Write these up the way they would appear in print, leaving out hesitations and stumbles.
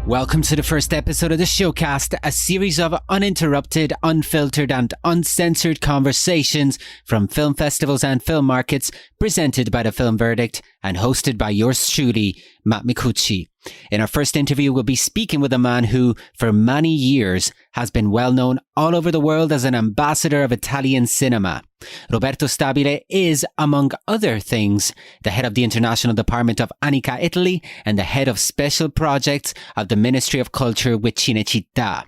Welcome to the first episode of the Showcast, a series of uninterrupted, unfiltered and uncensored conversations from film festivals and film markets, presented by The Film Verdict and hosted by yours truly, Matt Micucci. In our first interview, we'll be speaking with a man who, for many years, has been well known all over the world as an ambassador of Italian cinema. Roberto Stabile is, among other things, the head of the International Department of Anica Italy and the head of special projects of the Ministry of Culture with Cinecittà.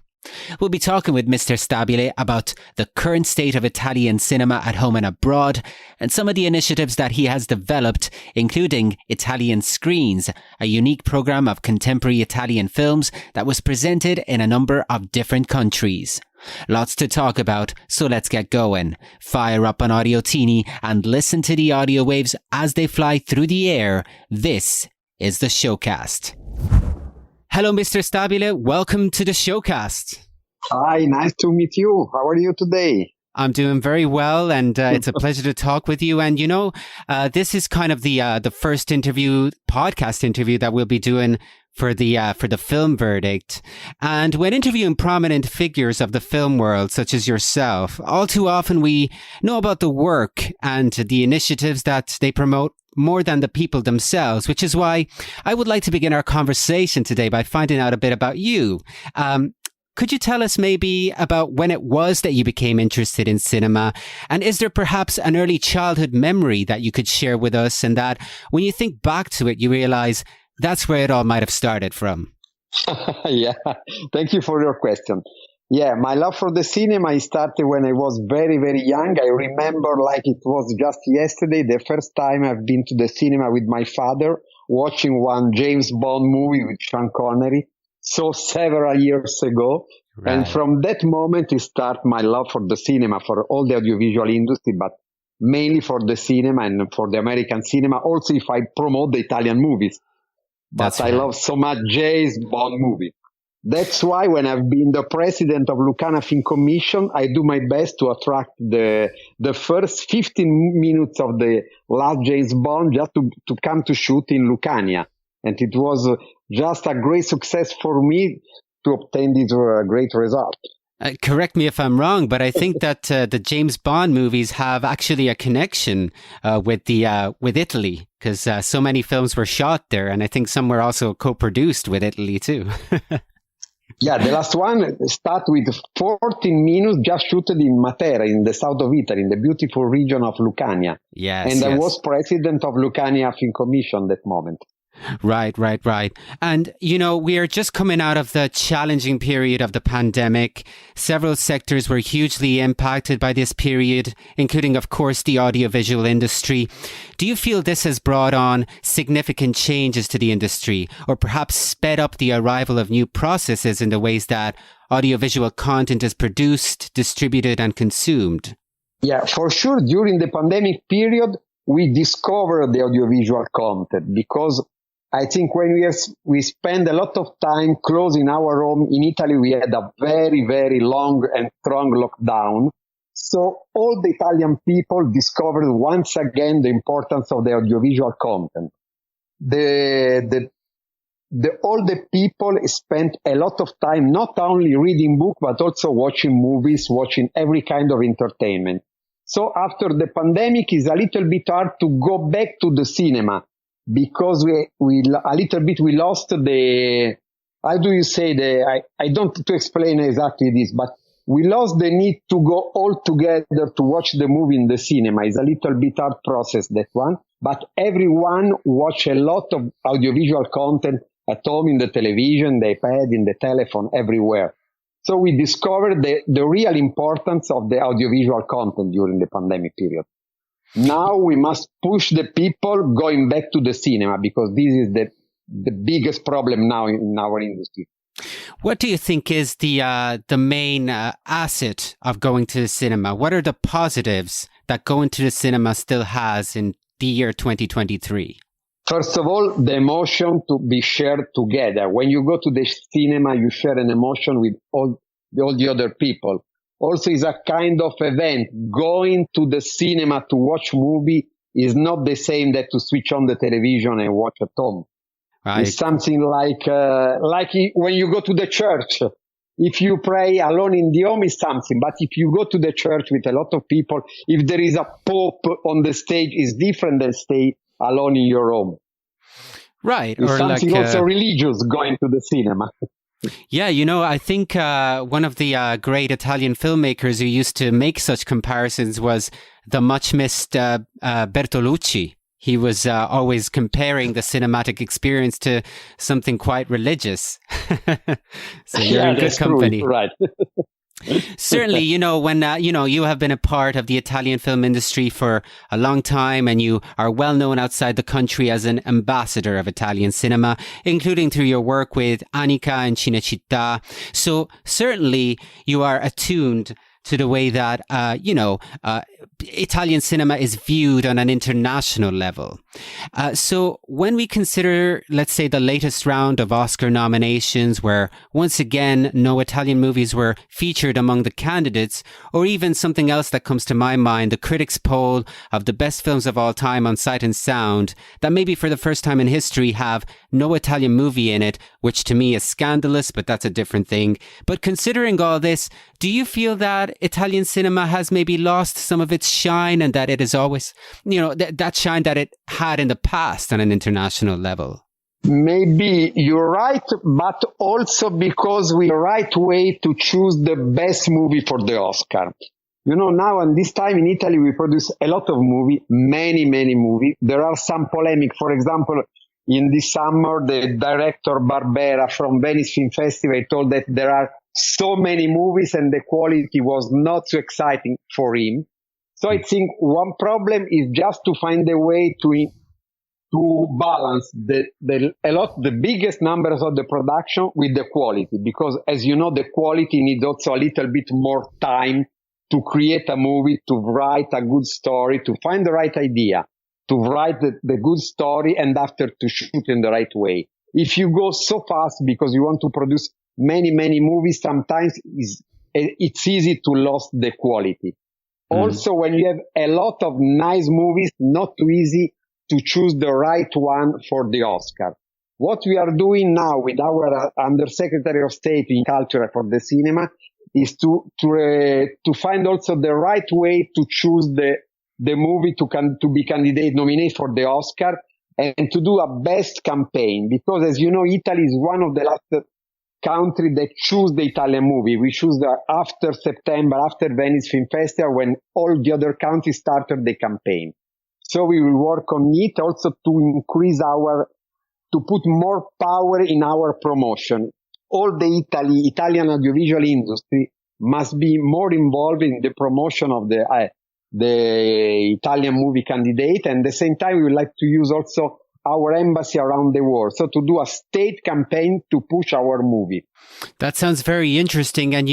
We'll be talking with Mr. Stabile about the current state of Italian cinema at home and abroad, and some of the initiatives that he has developed, including Italian Screens, a unique program of contemporary Italian films that was presented in a number of different countries. Lots to talk about, so let's get going. Fire up an audio teeny and listen to the audio waves as they fly through the air. This is the Showcast. Hello, Mr. Stabile. Welcome to the Showcast. Hi, nice to meet you. How are you today? I'm doing very well, and it's a pleasure to talk with you. And this is kind of the first podcast interview that we'll be doing for the Film Verdict. And when interviewing prominent figures of the film world, such as yourself, all too often we know about the work and the initiatives that they promote more than the people themselves, which is why I would like to begin our conversation today by finding out a bit about you. Could you tell us maybe about when it was that you became interested in cinema? And is there perhaps an early childhood memory that you could share with us, and that when you think back to it, you realize that's where it all might have started from? Yeah, thank you for your question. Yeah, my love for the cinema started when I was very, very young. I remember like it was just yesterday, the first time I've been to the cinema with my father, watching one James Bond movie with Sean Connery, so several years ago. Right. And from that moment, it started my love for the cinema, for all the audiovisual industry, but mainly for the cinema and for the American cinema. Also, if I promote the Italian movies. But I love so much James Bond movie. That's why when I've been the president of Lucana Film Commission, I do my best to attract the first 15 minutes of the last James Bond just to come to shoot in Lucania. And it was just a great success for me to obtain this great result. Correct me if I'm wrong, but I think that the James Bond movies have actually a connection with Italy, because so many films were shot there, and I think some were also co-produced with Italy too. Yeah, the last one started with 14 minutes just shooted in Matera, in the south of Italy, in the beautiful region of Lucania. Yes, and I was president of Lucania Film Commission at that moment. Right. And, we are just coming out of the challenging period of the pandemic. Several sectors were hugely impacted by this period, including, of course, the audiovisual industry. Do you feel this has brought on significant changes to the industry, or perhaps sped up the arrival of new processes in the ways that audiovisual content is produced, distributed, and consumed? Yeah, for sure. During the pandemic period, we discovered the audiovisual content because I think when we spend a lot of time close in our home in Italy, we had a very, very long and strong lockdown. So all the Italian people discovered once again the importance of the audiovisual content. All the people spent a lot of time not only reading books, but also watching movies, watching every kind of entertainment. So after the pandemic, it's a little bit hard to go back to the cinema, because we lost the, how do you say I don't to explain exactly this, but we lost the need to go all together to watch the movie in the cinema. It's a little bit hard process, that one, but everyone watch a lot of audiovisual content at home, in the television, the iPad, in the telephone, everywhere. So we discovered the real importance of the audiovisual content during the pandemic period. Now we must push the people going back to the cinema, because this is the biggest problem now in our industry. What do you think is the main asset of going to the cinema? What are the positives that going to the cinema still has in the year 2023? First of all, the emotion to be shared together. When you go to the cinema, you share an emotion with all the other people. Also, it's a kind of event. Going to the cinema to watch movie is not the same that to switch on the television and watch at home. It's something like when you go to the church. If you pray alone in the home, is something. But if you go to the church with a lot of people, if there is a pope on the stage, is different than stay alone in your home. Right. It's or something like, also religious going to the cinema. Yeah, I think one of the great Italian filmmakers who used to make such comparisons was the much missed Bertolucci. He was always comparing the cinematic experience to something quite religious. So you're in good company. True, right. Certainly, when, you have been a part of the Italian film industry for a long time and you are well known outside the country as an ambassador of Italian cinema, including through your work with Annika and Cinecittà. So certainly you are attuned to the way that, Italian cinema is viewed on an international level. So when we consider, let's say, the latest round of Oscar nominations, where once again, no Italian movies were featured among the candidates, or even something else that comes to my mind, the critics' poll of the best films of all time on Sight and Sound, that maybe for the first time in history have no Italian movie in it, which to me is scandalous, but that's a different thing. But considering all this, do you feel that Italian cinema has maybe lost some of its shine and that it is always, that shine that it had in the past on an international level? Maybe you're right, but also because we the right way to choose the best movie for the Oscar. Now and this time in Italy, we produce a lot of movies, many movies. There are some polemic. For example, in this summer, the director Barbera from Venice Film Festival told that there are so many movies and the quality was not so exciting for him. So I think one problem is just to find a way to balance the biggest numbers of the production with the quality, because as you know, the quality needs also a little bit more time to create a movie, to write a good story, to find the right idea, to write the good story, and after to shoot in the right way. If you go so fast because you want to produce many movies, sometimes it's easy to lose the quality. Also, when you have a lot of nice movies, not too easy to choose the right one for the Oscar. What we are doing now with our Undersecretary of State in Culture for the Cinema is to find also the right way to choose the movie to be candidate nominee for the Oscar and to do a best campaign. Because as you know, Italy is one of the last country that choose the Italian movie. We choose after September, after Venice Film Festival, when all the other countries started the campaign. So we will work on it also to increase to put more power in our promotion. All the Italian audiovisual industry must be more involved in the promotion of the Italian movie candidate. And at the same time, we would like to use also our embassy around the world. So to do a state campaign to push our movie. That sounds very interesting. And,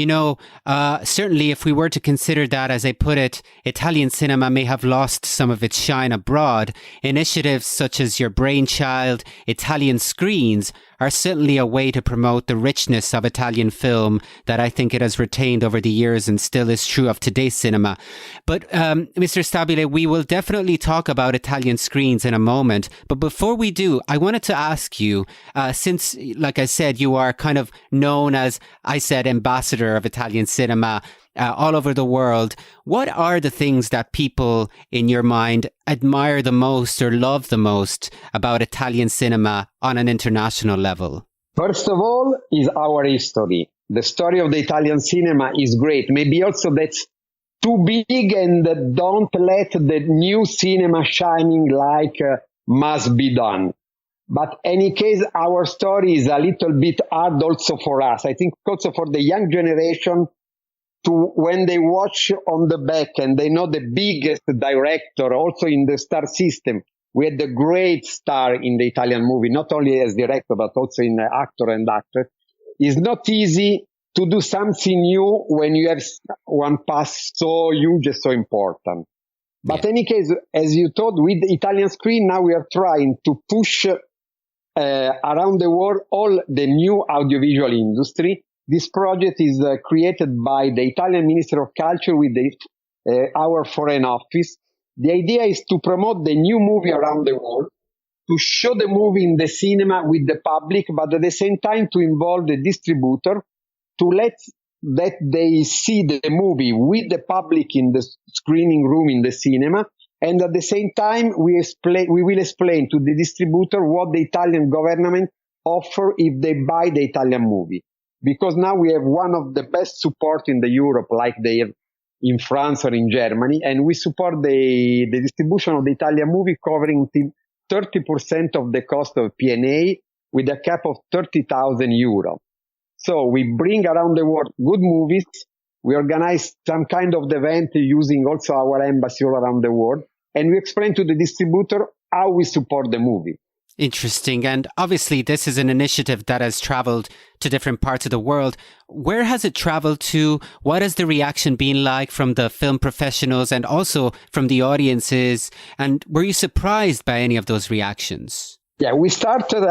certainly if we were to consider that, as I put it, Italian cinema may have lost some of its shine abroad. Initiatives such as your brainchild, Italian Screens, are certainly a way to promote the richness of Italian film that I think it has retained over the years and still is true of today's cinema. But Mr. Stabile, we will definitely talk about Italian Screens in a moment. But before we do, I wanted to ask you, since, like I said, you are kind of known as, I said, ambassador of Italian cinema all over the world, what are the things that people, in your mind, admire the most or love the most about Italian cinema on an international level? First of all is our history. The story of the Italian cinema is great. Maybe also that's too big and don't let the new cinema shining like must be done. But any case, our story is a little bit hard also for us. I think also for the young generation, when they watch on the back and they know the biggest director, also in the star system, we had the great star in the Italian movie, not only as director, but also in actor and actress. It's not easy to do something new when you have one past so huge and so important. But any case, as you told, with the Italian Screen, now we are trying to push around the world all the new audiovisual industry. This project is created by the Italian Ministry of Culture with our foreign office. The idea is to promote the new movie around the world, to show the movie in the cinema with the public, but at the same time to involve the distributor to let that they see the movie with the public in the screening room in the cinema. And at the same time, we will explain to the distributor what the Italian government offer if they buy the Italian movie. Because now we have one of the best support in the Europe, like they have in France or in Germany, and we support the distribution of the Italian movie covering 30% of the cost of P&A with a cap of 30,000 euro. So we bring around the world good movies. We organize some kind of event using also our embassy all around the world. And we explain to the distributor how we support the movie. Interesting. And obviously, this is an initiative that has traveled to different parts of the world. Where has it traveled to? What has the reaction been like from the film professionals and also from the audiences? And were you surprised by any of those reactions? Yeah, we started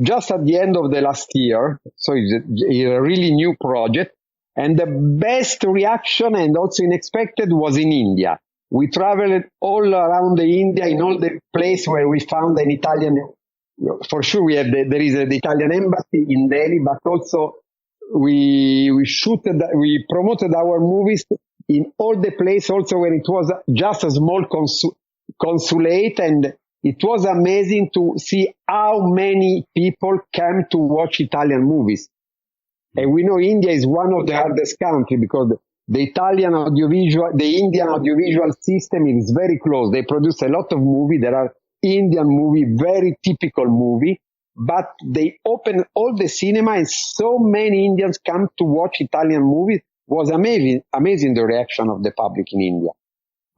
just at the end of the last year. So it's a really new project. And the best reaction and also unexpected was in India. We traveled all around India, in all the places where we found an Italian. For sure, there is the Italian embassy in Delhi, but also we promoted our movies in all the places, also where it was just a small consulate, and it was amazing to see how many people came to watch Italian movies. And we know India is one of the hardest countries because the Indian audiovisual system is very close. They produce a lot of movies. There are Indian movie, very typical movie, but they open all the cinema and so many Indians come to watch Italian movies. It was amazing the reaction of the public in India.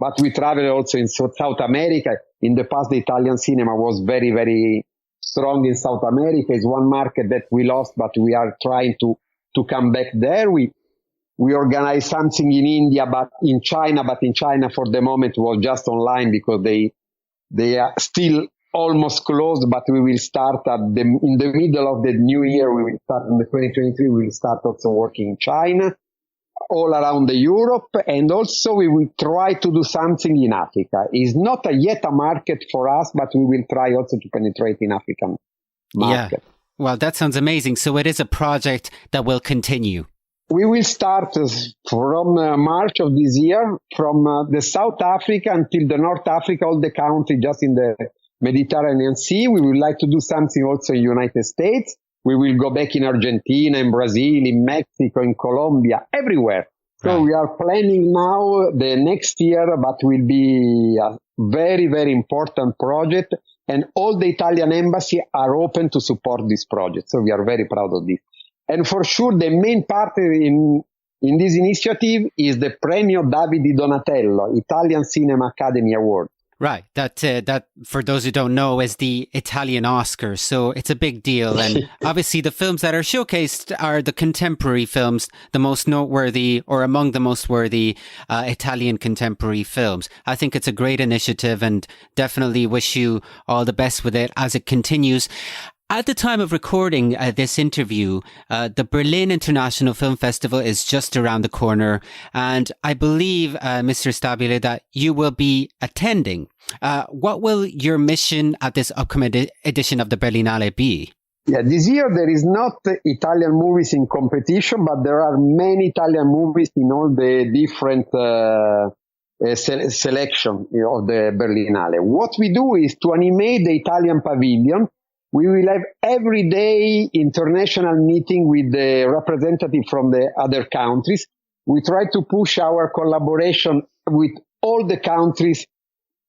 But we traveled also in South America. In the past, the Italian cinema was very, very strong in South America. It's one market that we lost, but we are trying to come back there. We organized something in India, but in China for the moment was just online because they are still almost closed, but we will start in the middle of the new year. We will start in the 2023. We will start also working in China, all around Europe, and also we will try to do something in Africa. It's not yet a market for us, but we will try also to penetrate in African market. Yeah. Well, that sounds amazing. So it is a project that will continue. We will start from March of this year, from the South Africa until the North Africa, all the countries just in the Mediterranean Sea. We would like to do something also in the United States. We will go back in Argentina, in Brazil, in Mexico, in Colombia, everywhere. So right. We are planning now the next year, but will be a very, very important project. And all the Italian embassy are open to support this project. So we are very proud of this. And for sure, the main part in this initiative is the Premio Davide Donatello, Italian Cinema Academy Award. Right. That for those who don't know is the Italian Oscar. So it's a big deal. And obviously the films that are showcased are the contemporary films, the most noteworthy or among the most worthy Italian contemporary films. I think it's a great initiative and definitely wish you all the best with it as it continues. At the time of recording this interview, the Berlin International Film Festival is just around the corner. And I believe, Mr. Stabile, that you will be attending. What will your mission at this upcoming edition of the Berlinale be? Yeah, this year there is not Italian movies in competition, but there are many Italian movies in all the different selection of the Berlinale. What we do is to animate the Italian pavilion. We will have every day international meeting with the representative from the other countries. We try to push our collaboration with all the countries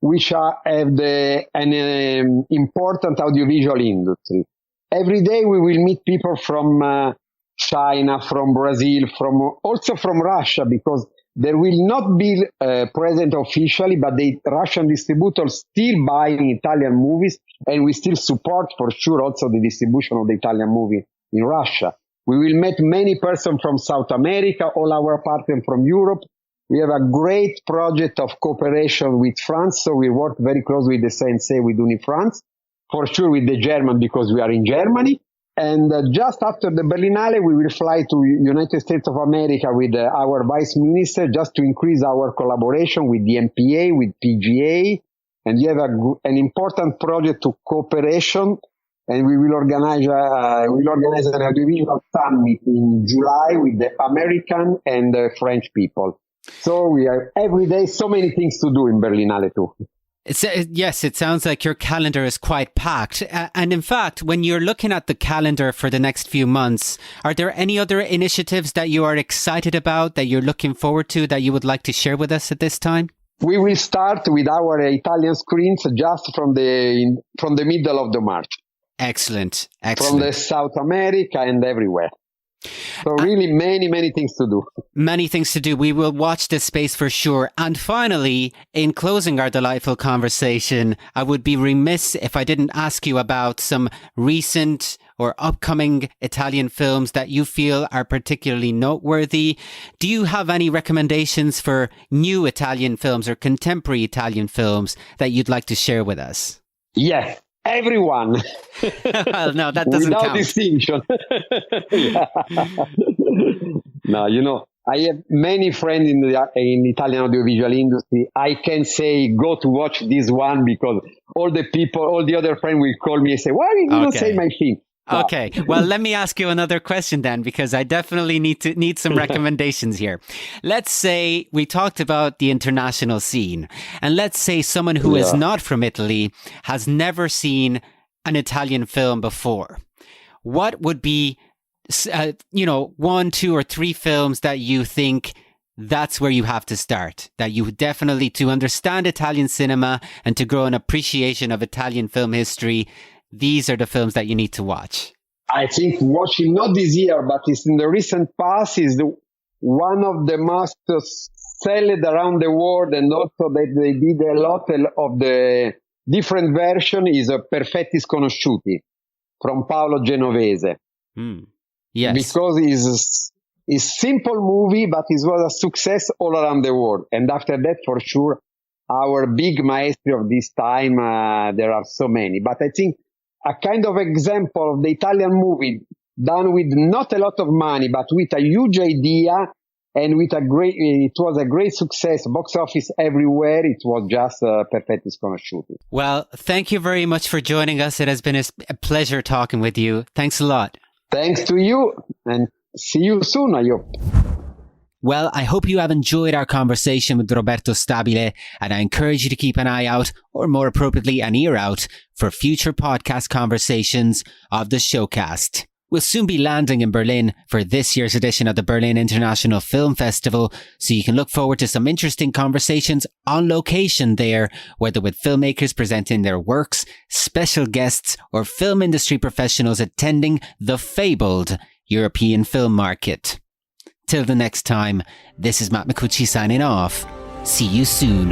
which have an important audiovisual industry. Every day we will meet people from China, from Brazil, also from Russia, because there will not be present officially, but the Russian distributors still buying Italian movies, and we still support for sure also the distribution of the Italian movie in Russia. We will meet many persons from South America, all our partners from Europe. We have a great project of cooperation with France, so we work very closely with the Sensei with Unifrance, for sure with the German because we are in Germany. And just after the Berlinale, we will fly to United States of America with our vice minister just to increase our collaboration with the MPA, with PGA, and you have an important project to cooperation, and we will organize an audiovisual summit in July with the American and the French people. So we have every day so many things to do in Berlinale too. Yes, it sounds like your calendar is quite packed. And in fact, when you're looking at the calendar for the next few months, are there any other initiatives that you are excited about, that you're looking forward to, that you would like to share with us at this time? We will start with our Italian screens just from the middle of the March. Excellent. From the South America and everywhere. So really many things to do. Many things to do. We will watch this space for sure. And finally, in closing our delightful conversation, I would be remiss if I didn't ask you about some recent or upcoming Italian films that you feel are particularly noteworthy. Do you have any recommendations for new Italian films or contemporary Italian films that you'd like to share with us? Yes. Everyone. Well, no, that doesn't without count. distinction. No, I have many friends in Italian audiovisual industry. I can say, go to watch this one because all the other friends will call me and say, why did you not say my film? No. Okay. Well, let me ask you another question then, because I definitely need some recommendations here. Let's say we talked about the international scene, and let's say someone who is not from Italy has never seen an Italian film before. What would be, 1, 2, or 3 films that you think that's where you have to start, that you definitely, to understand Italian cinema and to grow an appreciation of Italian film history, these are the films that you need to watch? I think watching, not this year, but it's in the recent past, is one of the most sold around the world, and also that they did a lot of the different version, is Perfetti Sconosciuti from Paolo Genovese. Yes. Because it's simple movie, but it was a success all around the world. And after that, for sure, our big maestro of this time, there are so many. But I think a kind of example of the Italian movie done with not a lot of money, but with a huge idea and with it was a great success, box office everywhere. It was just Perfetti Sconosciuti. Well, thank you very much for joining us. It has been a pleasure talking with you. Thanks a lot. Thanks to you, and see you soon, I hope. Well, I hope you have enjoyed our conversation with Roberto Stabile, and I encourage you to keep an eye out, or more appropriately, an ear out, for future podcast conversations of the Showcast. We'll soon be landing in Berlin for this year's edition of the Berlin International Film Festival, so you can look forward to some interesting conversations on location there, whether with filmmakers presenting their works, special guests, or film industry professionals attending the fabled European film market. Till the next time, this is Matt Micucci signing off. See you soon.